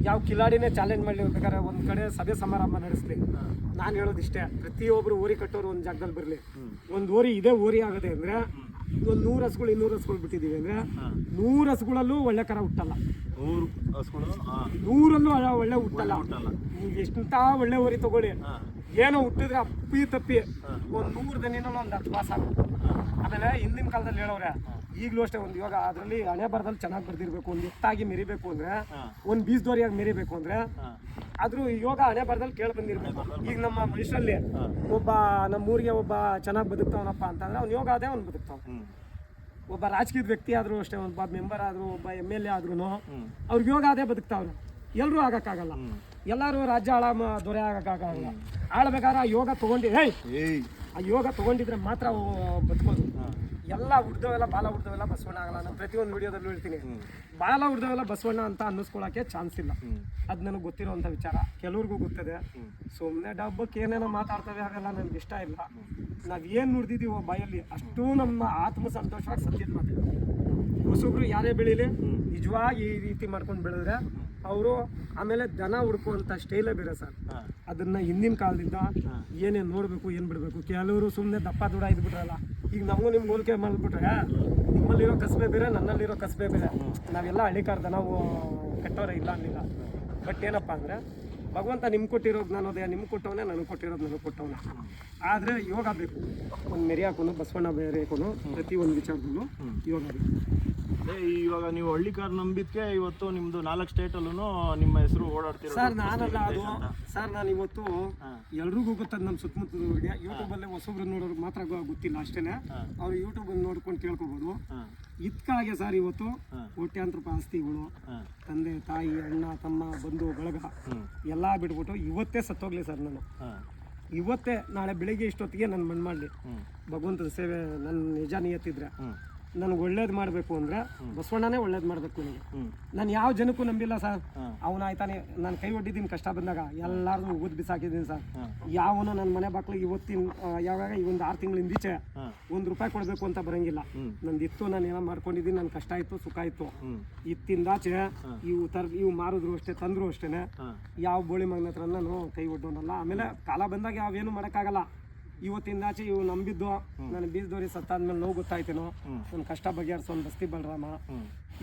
ಯಾವ ಕಿಲಾಡಿನೇ ಚಾಲೆಂಜ್ ಮಾಡಲಿ, ಬೇಕಾದ್ರೆ ಒಂದು ಕಡೆ ಸಭೆ ಸಮಾರಂಭ ನಡೆಸಲಿ. ನಾನು ಹೇಳೋದಿಷ್ಟೇ, ಪ್ರತಿಯೊಬ್ಬರು ಓರಿ ಕಟ್ಟೋರು ಒಂದು ಜಾಗದಲ್ಲಿ ಬರಲಿ. ಒಂದು ಓರಿ ಇದೇ ಓರಿ ಆಗದೆ ಅಂದರೆ ಒಂದು 100 ಹಸುಗಳು 200 ಹಸುಗಳು ಬಿಟ್ಟಿದ್ದೀವಿ ಅಂದರೆ 100 ಹಸುಗಳಲ್ಲೂ ಒಳ್ಳೆ ಕರ ಹುಟ್ಟಲ್ಲ. 100 ಹಸುಗಳು 100ರಲ್ಲೂ ಒಳ್ಳೆ ಹುಟ್ಟಲ್ಲ. ನೀವು ಎಷ್ಟಂತ ಒಳ್ಳೆ ಓರಿ ತಗೊಳ್ಳಿ, ಏನೋ ಹುಟ್ಟಿದ್ರೆ ಅಪ್ಪಿ ತಪ್ಪಿ ಒಂದು 100 ದನಿನಲ್ಲೂ ಒಂದು 10 ಪಾಸ್ ಆಗುತ್ತೆ. ಆಮೇಲೆ ಹಿಂದಿನ ಕಾಲದಲ್ಲಿ ಹೇಳೋರೆ, ಈಗಲೂ ಅಷ್ಟೇ, ಒಂದು ಇವಾಗ ಅದರಲ್ಲಿ ಹಣೆ ಬರದಲ್ಲಿ ಚೆನ್ನಾಗಿ ಬರ್ದಿರ್ಬೇಕು, ಒಂದು ಎತ್ತಾಗಿ ಮೆರಿಬೇಕು ಅಂದರೆ, ಒಂದು ಬೀಜದೋರಿಯಾಗಿ ಮೆರಿಬೇಕು ಅಂದರೆ ಆದ್ರೂ ಯೋಗ ಹಣೆ ಬರದಲ್ಲಿ ಕೇಳಿ ಬಂದಿರಬೇಕು. ಈಗ ನಮ್ಮ ಮನುಷ್ಯರಲ್ಲಿ ಒಬ್ಬ ನಮ್ಮೂರಿಗೆ ಒಬ್ಬ ಚೆನ್ನಾಗಿ ಬದುಕ್ತಾವನಪ್ಪ ಅಂತಂದ್ರೆ ಅವ್ನು ಯೋಗ ಅದೇ ಅವ್ನು ಬದುಕ್ತಾವ. ಒಬ್ಬ ರಾಜಕೀಯದ ವ್ಯಕ್ತಿ ಆದರೂ ಅಷ್ಟೇ, ಒಬ್ಬ ಮೆಂಬರ್ ಆದರೂ, ಒಬ್ಬ MLA ಆದ್ರೂ ಅವ್ರಿಗೆ ಯೋಗ ಅದೇ ಬದುಕ್ತಾವ್ರು. ಎಲ್ಲರೂ ಆಗೋಕ್ಕಾಗಲ್ಲ, ಎಲ್ಲರೂ ರಾಜ್ಯ ದೊರೆ ಆಗೋಕ್ಕಾಗಲ್ಲ. ಆಳ್ಬೇಕಾದ್ರೆ ಆ ಯೋಗ ತೊಗೊಂಡು ಆ ಯೋಗ ತೊಗೊಂಡಿದ್ರೆ ಮಾತ್ರ ಬದುಕೋದು. ಎಲ್ಲ ಹುಡ್ದವೆಲ್ಲ ಬಾಲ ಹುಡ್ದವೆಲ್ಲ ಬಸವಣ್ಣ ಆಗಲ್ಲ. ನಾನು ಪ್ರತಿಯೊಂದು ವಿಡಿಯೋದಲ್ಲೂ ಹೇಳ್ತೀನಿ, ಬಾಲ ಹುಡ್ದವೆಲ್ಲ ಬಸವಣ್ಣ ಅಂತ ಅನ್ನಿಸ್ಕೊಳ್ಳೋಕ್ಕೆ ಚಾನ್ಸ್ ಇಲ್ಲ. ಅದು ನನಗೆ ಗೊತ್ತಿರೋವಂಥ ವಿಚಾರ, ಕೆಲವ್ರಿಗೂ ಗೊತ್ತದೆ. ಸುಮ್ಮನೆ ಡಬ್ಬಕ್ಕೆ ಏನೇನೋ ಮಾತಾಡ್ತವೆ, ಹಾಗೆಲ್ಲ ನನಗೆ ಇಷ್ಟ ಇಲ್ಲ. ನಾವು ಏನು ನುಡ್ದಿದ್ದೀವೋ ಬಾಯಲ್ಲಿ ಅಷ್ಟೂ ನಮ್ಮ ಆತ್ಮ ಸಂತೋಷವಾಗಿ ಸತ್ಯದ ಮಾತು. ಹೊಸಬ್ರು ಯಾರೇ ಬೆಳೀಲಿ ನಿಜವಾಗಿ ಈ ರೀತಿ ಮಾಡ್ಕೊಂಡು ಬೆಳೆದ್ರೆ ಅವರು ಆಮೇಲೆ ದನ ಹುಡ್ಕುವಂಥ ಸ್ಟೈಲೇ ಬೇರೆ ಸರ್. ಅದನ್ನು ಹಿಂದಿನ ಕಾಲದಿಂದ ಏನೇನು ನೋಡಬೇಕು ಏನು ಬಿಡಬೇಕು. ಕೆಲವರು ಸುಮ್ಮನೆ ದಪ್ಪ ದೂಡ ಇದ್ಬಿಟ್ರಲ್ಲ, ಈಗ ನಮಗೂ ನಿಮ್ಗೆ ಹೋಲಿಕೆ ಮಾಡಿಬಿಟ್ರೆ ನಿಮ್ಮಲ್ಲಿರೋ ಕಸಬೆ ಬೇರೆ, ನನ್ನಲ್ಲಿರೋ ಕಸಬೆ ಬೇರೆ. ನಾವೆಲ್ಲ ಹಳ್ಳಿಕಾರ ದನ ಕಟ್ಟೋರೆ ಇಲ್ಲ ಅನ್ನಿಲ್ಲ. ಬಟ್ ಏನಪ್ಪ ಅಂದರೆ ಭಗವಂತ ನಿಮ್ಗೆ ಕೊಟ್ಟಿರೋ ಜ್ಞಾನೋದಯ ನಿಮ್ಗೆ ಕೊಟ್ಟವನೇ, ನನಗೆ ಕೊಟ್ಟಿರೋದು ನನಗೆ ಕೊಟ್ಟವನೇ. ಆದರೆ ಯೋಗ ಬೇಕು. ಒಂದು ಮೆರಿಯಾಕೂ ಬಸವಣ್ಣ ಬೇರೆಕೂ ಪ್ರತಿ ಒಂದು ವಿಚಾರದಲ್ಲೂ ಯೋಗ ಬೇಕು. ಇವಾಗ ನೀವು ಹಳ್ಳಿಕಾರ ನಂಬಿದ್ಕೆ ಇವತ್ತು ನಿಮ್ದು 4 ಸ್ಟೇಟಲ್ಲೂ ನಿಮ್ಮ ಹೆಸರು ಓಡಾಡ್ತೀರ ಸರ್. ನಾನಲ್ಲ ಅದು ಸರ್, ನಾನು ಇವತ್ತು ಎಲ್ರಿಗೂ ಗೊತ್ತದ ನಮ್ಮ ಸುತ್ತಮುತ್ತಲವ್ರಿಗೆ. ಯೂಟ್ಯೂಬಲ್ಲೇ ಹೊಸಬ್ರು ನೋಡೋರಿಗೆ ಮಾತ್ರ ಗೊತ್ತಿಲ್ಲ ಅಷ್ಟೇ. ಅವ್ರು ಯೂಟ್ಯೂಬಲ್ಲಿ ನೋಡ್ಕೊಂಡು ಕೇಳ್ಕೊಬೋದು. ಇದ್ಕಾಗೆ ಸರ್ ಇವತ್ತು ಕೋಟ್ಯಾಂತರ ರೂಪಾಯಿ ಆಸ್ತಿಗಳು, ತಂದೆ ತಾಯಿ ಅಣ್ಣ ತಮ್ಮ ಬಂಧು ಬಳಗ ಎಲ್ಲ ಬಿಟ್ಬಿಟ್ಟು ಇವತ್ತೇ ಸತ್ತೋಗ್ಲಿ ಸರ್. ನಾನು ಇವತ್ತೇ ನಾಳೆ ಬೆಳಿಗ್ಗೆ ಇಷ್ಟೊತ್ತಿಗೆ ನಾನು ಮಣ್ಣು ಮಾಡಲಿ, ಭಗವಂತನ ಸೇವೆ ನನ್ನ ನಿಜ ನಿಯತ್ತಿದ್ರೆ ನನಗೆ ಒಳ್ಳೇದು ಮಾಡಬೇಕು ಅಂದರೆ ಬಸವಣ್ಣನೇ ಒಳ್ಳೇದು ಮಾಡಬೇಕು ನನಗೆ. ನಾನು ಯಾವ ಜನಕ್ಕೂ ನಂಬಿಲ್ಲ ಸರ್. ಅವನಾಯ್ತಾನೆ ನಾನು ಕೈ ಒಡ್ಡಿದ್ದೀನಿ ಕಷ್ಟ ಬಂದಾಗ, ಎಲ್ಲಾರು ಊದ್ ಬಿಸಾಕಿದ್ದೀನಿ ಸರ್. ಯಾವನು ನನ್ನ ಮನೆ ಬಾಕ್ಲಿಗೆ ಇವತ್ತಿನ ಯಾವಾಗ ಈ ಒಂದು 6 ತಿಂಗಳಿಂದ ಈಚೆ ₹1 ಕೊಡಬೇಕು ಅಂತ ಬರೋಂಗಿಲ್ಲ. ನಂದಿತ್ತು, ನಾನು ಏನೋ ಮಾಡ್ಕೊಂಡಿದ್ದೀನಿ, ನನ್ನ ಕಷ್ಟ ಇತ್ತು, ಸುಖ ಇತ್ತು. ಇತ್ತಿಂದಾಚೆ ಇವು ಮಾರಿದ್ರು ಅಷ್ಟೇ, ತಂದ್ರು ಅಷ್ಟೇ. ಯಾವ ಬೋಳಿ ಮಗನ ಹತ್ರ ನಾನು ಕೈ ಒಡ್ಡೋನಲ್ಲ. ಆಮೇಲೆ ಕಾಲ ಬಂದಾಗ ಯಾವೇನು ಮಾಡೋಕ್ಕಾಗಲ್ಲ. ಇವತ್ತಿಂದಾಚೆ ಇವು ನಂಬಿದ್ದು ನಾನು ಬೀಜದೋರಿ ಸತ್ತಾದ್ಮೇಲೆ ನೋವು ಗೊತ್ತಾಯ್ತೇನೋ, ನನ್ನ ಕಷ್ಟ ಬಗೆಹರಿಸೋ ಒಂದು ಬಸ್ತಿ ಬಲರಾಮ.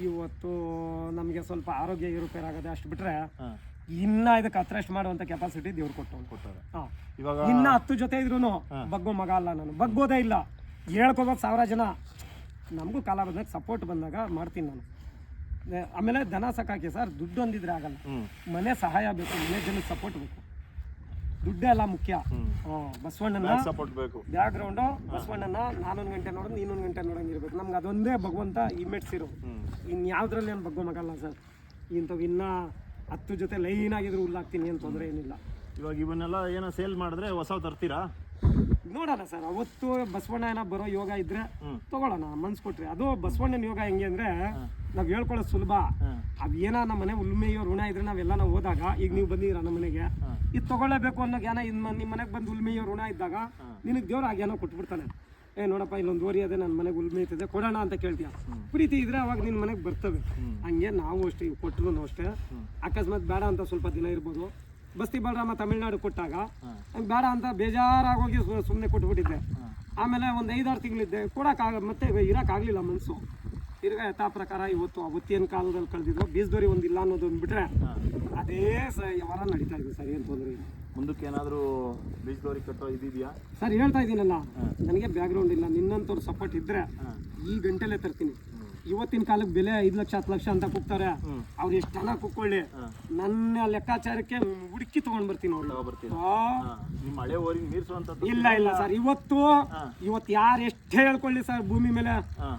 ಇವತ್ತು ನಮಗೆ ಸ್ವಲ್ಪ ಆರೋಗ್ಯ ಏರುಪೇರಾಗದೆ, ಅಷ್ಟು ಬಿಟ್ರೆ ಇನ್ನ ಇದಕ್ಕೆ ಅಟ್ರಾಸ್ಟ್ ಮಾಡುವಂಥ ಕೆಪಾಸಿಟಿ ದೇವ್ರು ಕೊಟ್ಟವ್ರು. ಇವಾಗ ಇನ್ನ 10 ಜೊತೆ ಇದ್ರು ಬಗ್ಗೋ ಮಗ ಅಲ್ಲ ನಾನು, ಬಗ್ಗೋದೇ ಇಲ್ಲ. ಹೇಳ್ಕೋಬೇಕು 1000 ಜನ. ನಮಗೂ ಕಾಲ ಬಂದಾಗ ಸಪೋರ್ಟ್ ಬಂದಾಗ ಮಾಡ್ತೀನಿ ನಾನು. ಆಮೇಲೆ ದನ ಸಾಕಾಕಿ ಸರ್, ದುಡ್ಡು ಒಂದಿದ್ರೆ ಆಗಲ್ಲ. ಮನೆ ಸಹಾಯ ಬೇಕು, ಮನೆ ಜನ ಸಪೋರ್ಟ್ ಬೇಕು. ದುಡ್ಡೇ ಎಲ್ಲ ಮುಖ್ಯ. ಬಸವಣ್ಣನ ಸಪೋರ್ಟ್ ಬೇಕು, ಬ್ಯಾಕ್ ಗ್ರೌಂಡು ಬಸವಣ್ಣನ. ನಾನೊಂದು ಗಂಟೆ ನೋಡೋದು, ನೀನೊಂದು ಗಂಟೆ ನೋಡಂಗಿರ್ಬೇಕು. ನಮ್ಗೆ ಅದೊಂದೇ ಭಗವಂತ ಇಮ್ಮೆಟ್ಸಿರು. ಇನ್ಯಾವುದ್ರಲ್ಲಿ ಏನು ಬಗ್ಗೋ ಮಗಲ್ಲ ಸರ್. ಇಂಥವು ಇನ್ನೂ 10 ಜೊತೆ ಲೈನ್ ಆಗಿದ್ರು ಹುಲ್ಲಾಗ್ತೀನಿ, ಏನು ತೊಂದರೆ ಏನಿಲ್ಲ. ಇವಾಗ ಇವನ್ನೆಲ್ಲ ಏನೋ ಸೇಲ್ ಮಾಡಿದ್ರೆ ಹೊಸ ತರ್ತೀರಾ? ನೋಡೋಣ ಸರ್, ಅವತ್ತು ಬಸವಣ್ಣ ಏನೋ ಬರೋ ಯೋಗ ಇದ್ರೆ ತಗೊಳ್ಳೋಣ, ಮನ್ಸು ಕೊಟ್ರೆ. ಅದು ಬಸವಣ್ಣನ ಯೋಗ ಹೆಂಗೆ ಅಂದರೆ ನಾವು ಹೇಳ್ಕೊಳ್ಳೋದು ಸುಲಭ. ಅವೇನೋ ನಮ್ಮ ಮನೆ ಉಲ್ಮೆಯೋ ಋಣ ಇದ್ರೆ ನಾವೆಲ್ಲ ನಾವು ಹೋದಾಗ, ಈಗ ನೀವು ಬಂದಿದ್ದೀರ ನಮ್ಮ ಮನೆಗೆ, ಇದು ತಗೊಳ್ಳೇಬೇಕು ಅನ್ನೋ ಜ್ಞಾನ ನಿಮ್ಮ ಮನೆಗೆ ಬಂದು ಉಲ್ಮೆಯೋ ಋಣ ಇದ್ದಾಗ ನಿನಗೆ ದೇವ್ರು ಆ ಜ್ಞಾನ ಕೊಟ್ಬಿಡ್ತಾನೆ. ನೋಡಪ್ಪ ಇಲ್ಲೊಂದು ಓರಿ ಅದೇ ನನ್ನ ಮನೆಗೆ ಉಲ್ಮೆ ಇರ್ತದೆ, ಕೊಡೋಣ ಅಂತ ಕೇಳ್ತೀಯ. ಪ್ರೀತಿ ಇದ್ರೆ ಅವಾಗ ನಿನ್ನ ಮನೆಗೆ ಬರ್ತವೆ. ಹಂಗೆ ನಾವು ಅಷ್ಟೇ, ಇವು ಕೊಟ್ಟರು ಅಷ್ಟೇ. ಅಕಸ್ಮಾತ್ ಬೇಡ ಅಂತ ಸ್ವಲ್ಪ ದಿನ ಇರ್ಬೋದು. ಬಸ್ತಿ ಬಲರಾಮ ತಮಿಳ್ನಾಡು ಕೊಟ್ಟಾಗ ಬೇಡ ಅಂತ ಬೇಜಾರಾಗೋಗಿ ಸುಮ್ಮನೆ ಕೊಟ್ಬಿಟ್ಟಿದ್ದೆ. ಆಮೇಲೆ ಒಂದು 5-6 ತಿಂಗಳಿದ್ದೆ, ಮತ್ತೆ ಇರೋಕ್ಕಾಗಲಿಲ್ಲ ಮನಸ್ಸು. ತಿರ್ಗಾ ಯಥಾ ಪ್ರಕಾರ ಇವತ್ತು ಅವತ್ತಿನ ಕಾಲದಲ್ಲಿ ಕಳೆದಿದ್ರು ಬೀಜದೋರಿ ಒಂದಿಲ್ಲ ಅನ್ನೋದೊಂದು ಬಿಟ್ರೆ ಅದೇ ವ್ಯವಹಾರ ನಡೀತಾ ಇದೆ ಸರ್. ಏನು ತೊಂದರೆ ಇಲ್ಲ. ಮುಂದಕ್ಕೆ ಏನಾದರೂ ಬೀಜದವ್ರಿಗೆ ಕಟ್ಟೋ ಇದೆಯಾ? ಸರ್ ಹೇಳ್ತಾ ಇದ್ದೀನಲ್ಲ, ನನಗೆ ಬ್ಯಾಕ್ಗ್ರೌಂಡ್ ಇಲ್ಲ, ನಿನ್ನಂತವ್ರು ಸಪೋರ್ಟ್ ಇದ್ರೆ ಈ ಗಂಟೆಲೆ ತರ್ತೀನಿ. ಇವತ್ತಿನ ಕಾಲಕ್ಕೆ ಬೆಲೆ 5 ಲಕ್ಷ 10 ಲಕ್ಷ ಅಂತ ಕೂಗ್ತಾರೆ, ಅವ್ರು ಎಷ್ಟು ಚೆನ್ನಾಗಿ ಕುಕ್ಕೊಳ್ಳಿ, ನನ್ನ ಲೆಕ್ಕಾಚಾರಕ್ಕೆ ಹುಡುಕಿ ತಗೊಂಡ್ ಬರ್ತೀನಿ ಅವ್ರು. ನಿಮ್ಮ ಹಳೆ ಊರಿಗೆ ಮೀರಿಸುವಂಥದ್ದು ಇಲ್ಲ ಸರ್, ಇವತ್ತು ಯಾರು ಎಷ್ಟೇ ಹೇಳ್ಕೊಳ್ಳಿ ಸರ್, ಭೂಮಿ ಮೇಲೆ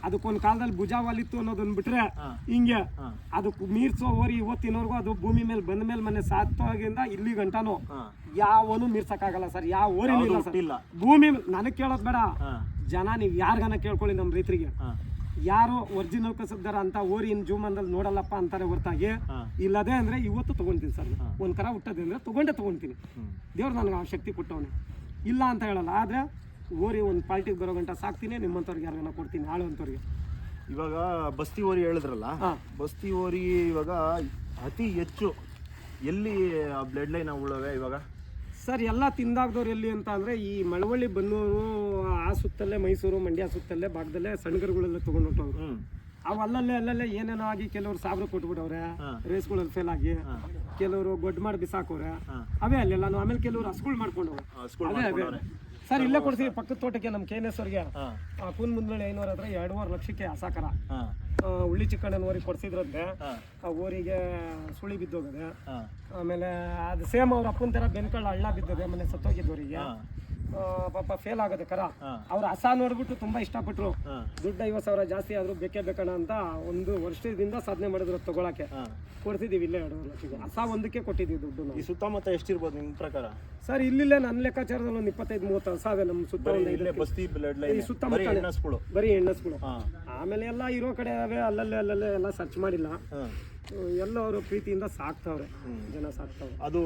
ಅದಕ್ಕೊಂದು ಕಾಲದಲ್ಲಿ ಭುಜಾವಲಿತ್ತು ಅನ್ನೋದನ್ನ ಬಿಟ್ರೆ ಹಿಂಗೆ ಅದಕ್ಕೆ ಮೀರ್ಸೋ ಓರಿ ಇವತ್ತಿನವರೆಗೂ ಅದು ಭೂಮಿ ಮೇಲೆ ಬಂದ ಮೇಲೆ ಮನೆ ಸಾತ್ವಾಗಿಂದ ಇಲ್ಲಿ ಗಂಟನು ಯಾವನು ಮೀರ್ಸಕ್ಕಾಗಲ್ಲ ಸರ್. ಯಾವ ಓರಿನೂ ಇಲ್ಲ ಸರ್ ಭೂಮಿ. ನನಗೆ ಕೇಳೋದು ಬೇಡ, ಜನ ನೀವು ಯಾರಿಗಾನ ಕೇಳ್ಕೊಳ್ಳಿ, ನಮ್ಮ ರೈತರಿಗೆ ಯಾರು ಒರಿಜಿನಲ್ ಕಸದಾರ ಅಂತ ಓರಿನ ಜೂಮಂದಲ್ಲಿ ನೋಡಲ್ಲಪ್ಪ ಅಂತಾರೆ ಹೊರತಾಗಿ, ಇಲ್ಲದೆ ಅಂದ್ರೆ ಇವತ್ತು ತಗೊಂತೀನಿ ಸರ್. ಒಂದು ಕರ ಹುಟ್ಟದೆ ಅಂದ್ರೆ ತಗೊಂತೀನಿ. ದೇವ್ರು ನನಗೆ ಆ ಶಕ್ತಿ ಕೊಟ್ಟವನೆ, ಇಲ್ಲ ಅಂತ ಹೇಳಲ್ಲ. ಆದ್ರೆ ಓರಿ ಒಂದು ಪಾರ್ಟಿಗೆ ಬರೋ ಗಂಟ ಸಾಕ್ತೀನಿ, ನಿಮ್ಮಂಥವ್ರಿಗೆ ಯಾರಿಗಾನ ಕೊಡ್ತೀನಿ, ಆಳುವಂಥವ್ರಿಗೆ. ಇವಾಗ ಬಸ್ತಿ ಓರಿ ಹೇಳಿದ್ರಲ್ಲ, ಬಸ್ತಿ ಓರಿ ಇವಾಗ ಅತಿ ಹೆಚ್ಚು ಎಲ್ಲಿ ಬ್ಲಡ್ ಲೈನ್ ಉಳ್ಳವೆ ಇವಾಗ? ಸರ್ ಎಲ್ಲ ತಿಂದಾಗ್ದವ್ರು ಎಲ್ಲಿ ಅಂತ ಅಂದರೆ ಈ ಮಳವಳ್ಳಿ ಬನ್ನೂರು ಆ ಸುತ್ತಲ್ಲೇ, ಮೈಸೂರು ಮಂಡ್ಯ ಸುತ್ತಲ್ಲೇ ಭಾಗದಲ್ಲೇ ಸಣ್ಣಗರುಗಳೆಲ್ಲ ತೊಗೊಂಡು ಹೊಟ್ಟವ್ರು. ಅವು ಅಲ್ಲಲ್ಲೇ ಏನೇನೋ ಆಗಿ ಕೆಲವರು ಸಾವಿರ ಕೊಟ್ಬಿಟ್ಟವ್ರೆ, ರೇಸ್ಗಳಲ್ಲಿ ಫೇಲ್ ಆಗಿ, ಕೆಲವರು ಗೊಡ್ಡು ಮಾಡಿ ಬಿಸಾಕೋರೆ, ಅವೇ ಅಲ್ಲೆಲ್ಲ. ಆಮೇಲೆ ಕೆಲವರು ಹಸ್ಗಳು ಮಾಡ್ಕೊಂಡವ್ರೆ, ಅವೇ ಸರ್. ಇಲ್ಲೇ ಕೊಡ್ತೀವಿ ಪಕ್ಕದ ತೋಟಕ್ಕೆ, ನಮ್ಮ KNS ಅವ್ರಿಗೆ ಕೂನ್ ಮುಂದ್ಮೇಲೆ 500 ಹತ್ರ 2.5 ಲಕ್ಷಕ್ಕೆ ಹಸಾಕರ ಉಳ್ಳಿ ಚಿಕ್ಕಣ್ಣನ ಓರಿಗೆ ಕೊಡ್ಸಿದ್ರಂತೆ. ಆ ಓರಿಗೆ ಸುಳಿ ಬಿದ್ದೋಗದೆ, ಆಮೇಲೆ ಅದು ಸೇಮ್ ಅವ್ರ ಅಪ್ಪನ ಥರ ಬೆನ್ಕಳ್ಳ ಹಳ್ಳ ಬಿದ್ದದೆ, ಮನೆ ಸತ್ತೋಗಿದ್ದವರಿಗೆ ಪಾಪ ಫೇಲ್ ಆಗೋದೆ ಕರ. ಅವ್ರು ಹಸ ನೋಡ್ಬಿಟ್ಟು ತುಂಬಾ ಇಷ್ಟಪಟ್ರು, ದುಡ್ಡು 50,000 ಜಾಸ್ತಿ ಆದ್ರೂ ಬೇಕೇ ಬೇಕಣ ಅಂತ 1 ವರ್ಷದಿಂದ ಸಾಧನೆ ಮಾಡಿದ್ರು ತಗೊಳಕ್ಕೆ. ಕೊಡ್ತಿದ್ದೀವಿ ಇಲ್ಲೇ 2.5 ಲಕ್ಷಕ್ಕೆ ಹಸ ಒಂದಕ್ಕೆ ಕೊಟ್ಟಿದ್ದೀವಿ ದುಡ್ಡು. ಈ ಸುತ್ತಮುತ್ತ ಎಷ್ಟಿರ್ಬೋದು ನಿಮ್ಮ ಪ್ರಕಾರ? ಸರ್ ಇಲ್ಲಿಲ್ಲೇ ನನ್ನ ಲೆಕ್ಕಾಚಾರದಲ್ಲಿ ಒಂದು 25-30 ಹಸ ಅವೆ ನಮ್ಮ ಸುತ್ತ. ಈ ಸುತ್ತಮುತ್ತ ಬರೀ ಹೆಣ್ಣಸ್ಗಳು. ಆಮೇಲೆ ಎಲ್ಲ ಇರೋ ಕಡೆ ಅವೆ, ಅಲ್ಲಲ್ಲೇ ಎಲ್ಲ ಸರ್ಚ್ ಮಾಡಿಲ್ಲ, ಎಲ್ಲ ಅವರು ಪ್ರೀತಿಯಿಂದ ಸಾಕ್ತಾವ್ರೆ, ಜನ ಸಾಕ್ತಾವ್ರೆ. ಅದು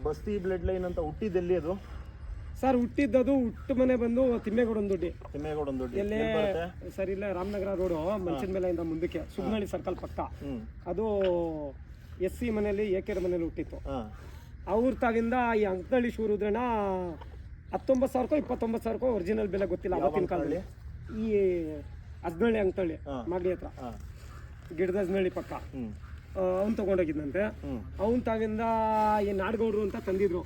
ಬಸ್ತಿ ಬ್ಲಡ್ ಲೈನ್ ಅಂತ ಹುಟ್ಟಿದ್ದೆಲ್ಲಿ ಅದು? ಸರ್ ಹುಟ್ಟಿದ್ದದು ಹುಟ್ಟು ಮನೆ ಬಂದು ತಿಮ್ಮೇಗೌಡನ ಎಲ್ಲೇ ಸರ್, ಇಲ್ಲ ರಾಮನಗರ ರೋಡು ಮಂಚಿನ ಮೇಲೆಯಿಂದ ಮುಂದಕ್ಕೆ ಸುಗ್ನಳ್ಳಿ ಸರ್ಕಲ್ ಪಕ್ಕ. ಅದು SC ಮನೆಯಲ್ಲಿ ಏಕೆರ ಮನೇಲಿ ಹುಟ್ಟಿತ್ತು. ಅವ್ರ ತಾವಿಂದ ಈ ಅಂಕನಳ್ಳಿ ಶೂರುದ್ರಣ 19,000 29,000 ಒರಿಜಿನಲ್ ಬೆಲೆ ಗೊತ್ತಿಲ್ಲ ಅವತ್ತಿನ ಕಾಲದಲ್ಲಿ. ಈ ಹಸ್ನಳ್ಳಿ ಅಂಕನಳ್ಳಿ ಮಾಗಡಿ ಹತ್ರ ಗಿಡದ ಹಸ್ನಳ್ಳಿ ಪಕ್ಕ ಅವ್ನು ತಗೊಂಡೋಗಿದ್ದಂತೆ. ಅವ್ನ ತಾವಿಂದ ಈ ನಾಡಗೌಡರು ಅಂತ ತಂದಿದ್ರು.